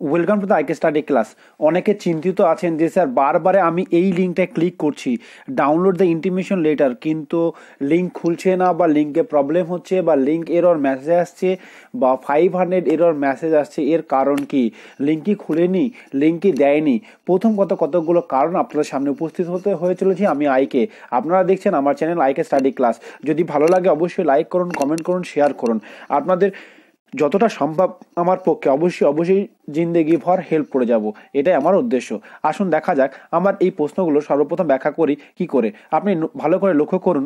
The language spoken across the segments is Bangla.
Welcome to the IK study class. অনেকে চিন্তিত আছেন যে স্যার বারবারে আমি এই লিঙ্কটা ক্লিক করছি, ডাউনলোড দ্য ইন্টিমেশন লেটার, কিন্তু লিঙ্ক খুলছে না, বা লিঙ্কে প্রবলেম হচ্ছে, বা লিঙ্ক এরর মেসেজ আসছে, বা 500 এরর মেসেজ আসছে। এর কারণ কি? লিঙ্ক কি খুলেনি, লিঙ্ক কি দেয়নি? প্রথম কতগুলো কারণ আপনাদের সামনে উপস্থিত হয়ে চলেছি আমি আইকে। আপনারা দেখছেন আমার চ্যানেল আইকে স্টাডি ক্লাস। যদি ভালো লাগে অবশ্যই লাইক করুন, কমেন্ট করুন, শেয়ার করুন। আপনাদের যতটা সম্ভব আমার পক্ষে অবশ্যই জিন্দেগি ভর হেল্প করে যাব, এটাই আমার উদ্দেশ্য। আসুন দেখা যাক আমার এই প্রশ্নগুলো সর্বপ্রথম ব্যাখ্যা করি কি করে। আপনি ভালো করে লক্ষ্য করুন,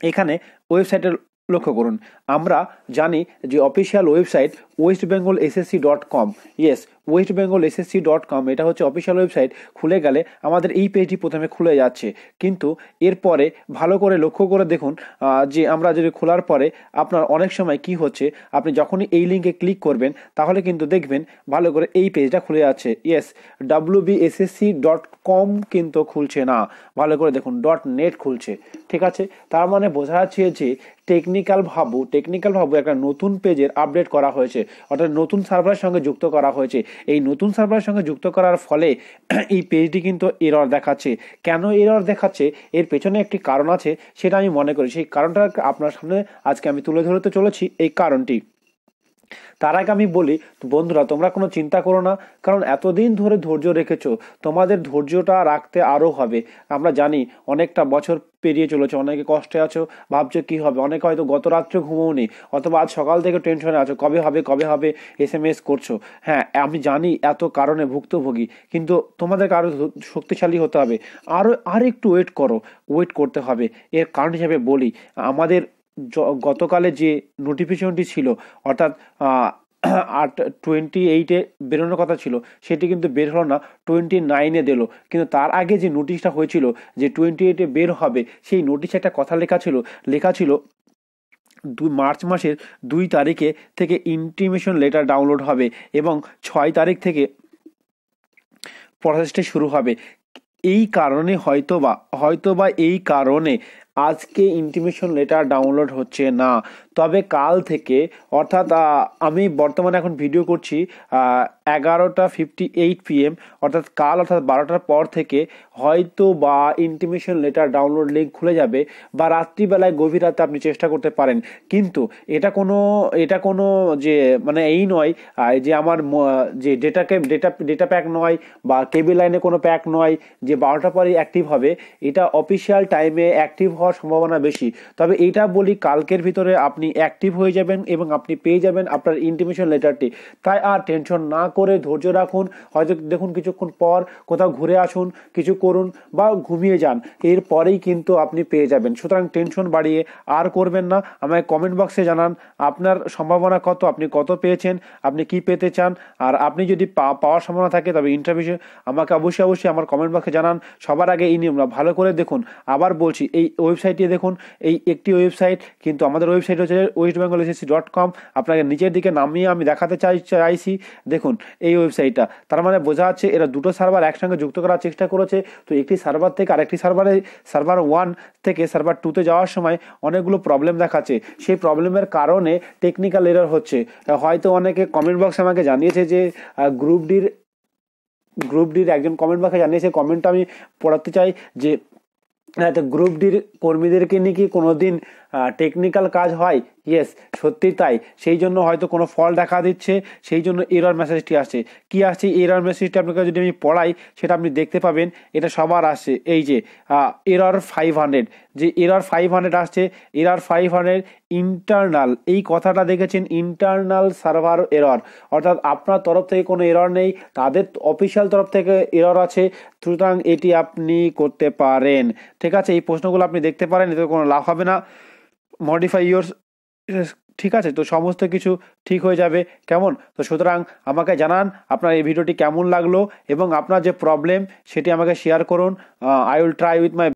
এখানে ওয়েবসাইটের লক্ষ্য করুন। আমরা জানি যে official website westbengalssc.com। Yes, westbengalssc.com, এটা হচ্ছে অফিসিয়াল ওয়েবসাইট। খুলে গেলে আমাদের এই পেজটি প্রথমে খুলে যাচ্ছে, কিন্তু এরপরে ভালো করে লক্ষ্য করে দেখুন যে আমরা যদি খোলার পরে আপনার অনেক সময় কি হচ্ছে, আপনি যখনই এই লিঙ্কে ক্লিক করবেন তাহলে কিন্তু দেখবেন ভালো করে এই পেজটা খুলে যাচ্ছে। ইয়েস, wbssc.com কিন্তু খুলছে না, ভালো করে দেখুন .net খুলছে। ঠিক আছে, তার মানে বোঝা যাচ্ছে যে টেকনিক্যাল ভাবু একটা নতুন পেজের আপডেট করা হয়েছে, অর্থাৎ নতুন সার্ভারের সঙ্গে যুক্ত করা হয়েছে। এই নতুন সার্ভারের সঙ্গে যুক্ত করার ফলে এই পেজটি কিন্তু এরর দেখাচ্ছে। কেন এরর দেখাচ্ছে, এর পেছনে একটি কারণ আছে, সেটা আমি মনে করি সেই কারণটা আপনার সামনে আজকে আমি তুলে ধরতে চলেছি। এই কারণটি তার আগে আমি বলি, বন্ধুরা তোমরা কোনো চিন্তা করো না, কারণ এতদিন ধরে ধৈর্য রেখেছো, তোমাদের ধৈর্যটা রাখতে আরও হবে। আমরা জানি অনেকটা বছর পেরিয়ে চলেছে, অনেকে কষ্টে আছো, ভাবছো কি হবে, অনেকে হয়তো গত রাত্রে ঘুমোওনি, অথবা আজ সকাল থেকে টেনশনে আছো, কবে হবে SMS করছো। হ্যাঁ, আমি জানি এত কারণে ভুক্তভোগী, কিন্তু তোমাদেরকে আরও শক্তিশালী হতে হবে, আর একটু ওয়েট করতে হবে। এর কারণ হিসেবে বলি, আমাদের গতকালে যে নোটিফিকেশনটি ছিল, অর্থাৎ 28-এ বেরোনোর কথা ছিল, সেটি কিন্তু বের হলো না, 29-এ দিল। কিন্তু তার আগে যে নোটিশটা হয়েছিল যে 28-এ বের হবে, সেই নোটিশে একটা কথা লেখা ছিল মার্চ মাসের 2 তারিখে থেকে ইন্টিমেশন লেটার ডাউনলোড হবে এবং 6 তারিখ থেকে প্রসেসটি শুরু হবে। এই কারণে হয়তোবা এই কারণে আজকে ইন্টিমেশন লেটার ডাউনলোড হচ্ছে না। তবে কাল থেকে, অর্থাৎ আমি বর্তমানে এখন ভিডিও করছি 11:58 PM, অর্থাৎ কাল, অর্থাৎ 12টার পর থেকে হয়তো বা ইন্টিমেশন লেটার ডাউনলোড লিঙ্ক খুলে যাবে, বা রাত্রিবেলায় গভীর রাতে আপনি চেষ্টা করতে পারেন। কিন্তু এটা কোনো যে মানে এই নয় যে আমার যে ডেটা প্যাক নয়, বা কেবল লাইনে কোনো প্যাক নয় যে 12টার পরে অ্যাক্টিভ হবে। এটা অফিসিয়াল টাইমে অ্যাক্টিভ হওয়ার সম্ভাবনা বেশি। তবে এটা বলি, কালকের ভিতরে আপনি অ্যাক্টিভ হয়ে যাবেন এবং আপনি পেয়ে যাবেন আপনার ইন্টিমেশন লেটারটি। তাই আর টেনশন না করে ধৈর্য রাখুন। হয়তো দেখুন কিছুক্ষণ পর কোথাও ঘুরে আসুন, কিছু করুন, বা ঘুমিয়ে যান, এরপরেই কিন্তু আপনি পেয়ে যাবেন। সুতরাং টেনশন বাড়িয়ে আর করবেন না। আমায় কমেন্ট বক্সে জানান আপনার সম্ভাবনা কত, আপনি কত পেয়েছেন, আপনি কি পেতে চান। আর আপনি যদি পাওয়ার সম্ভাবনা থাকে তবে ইন্টারভিউ আমাকে অবশ্যই আমার কমেন্ট বক্সে জানান। সবার আগে এই নিয়মটা ভালো করে দেখুন। আবার বলছি, এই ওয়েবসাইটটি দেখুন, এই একটি ওয়েবসাইট, কিন্তু আমাদের ওয়েবসাইট হচ্ছে westbengalssc.com। আপনাকে নিচের দিকে নামিয়ে আমি দেখাতে চাইছি, দেখুন এই ওয়েবসাইটটা। তার মানে বোঝা যাচ্ছে এরা দুটো সার্ভার একসঙ্গে যুক্ত করার চেষ্টা করেছে। তো একটি সার্ভার থেকে আরেকটি সার্ভার 1 থেকে সার্ভার 2-তে যাওয়ার সময় অনেকগুলো প্রবলেম দেখাচ্ছে। সেই প্রবলেমের কারণে টেকনিক্যাল এরর হচ্ছে। হয়তো অনেকে কমেন্ট বক্সে আমাকে জানিয়েছে যে গ্রুপ ডির একজন কমেন্ট বক্সে জানিয়েছে, কমেন্টটা আমি পড়াতে চাই যে তো গ্রুপ ডির কর্মীদেরকে নিয়ে কি কোনোদিন টেকনিক্যাল কাজ হয়? ইয়েস, সত্যি তাই। সেই জন্য হয়তো কোনো ফল্ট দেখা দিচ্ছে, সেই জন্য এরর মেসেজটি আসছে। কি আসছে এরর মেসেজটি আপনাকে যদি আমি পড়াই, সেটা আপনি দেখতে পাবেন। এটা সবার আসছে, এই যে এরর 500, যে এরর 500 আসছে, এরর 500 ইন্টারনাল। এই কথাটা দেখেছেন, ইন্টারনাল সার্ভার এরর, অর্থাৎ আপনার তরফ থেকে কোনো এরর নেই, তাদের অফিসিয়াল তরফ থেকে এরর আছে। সুতরাং এটি আপনি করতে পারেন। ঠিক আছে, এই প্রশ্নগুলো আপনি দেখতে পারেন, এতে কোনো লাভ হবে না। মডিফাই ইয়োর, ঠিক আছে, তো সমস্ত কিছু ঠিক হয়ে যাবে। কেমন? তো সুতরাং আমাকে জানান আপনার এই ভিডিওটি কেমন লাগলো, এবং আপনার যে প্রবলেম সেটি আমাকে শেয়ার করুন। I will try with my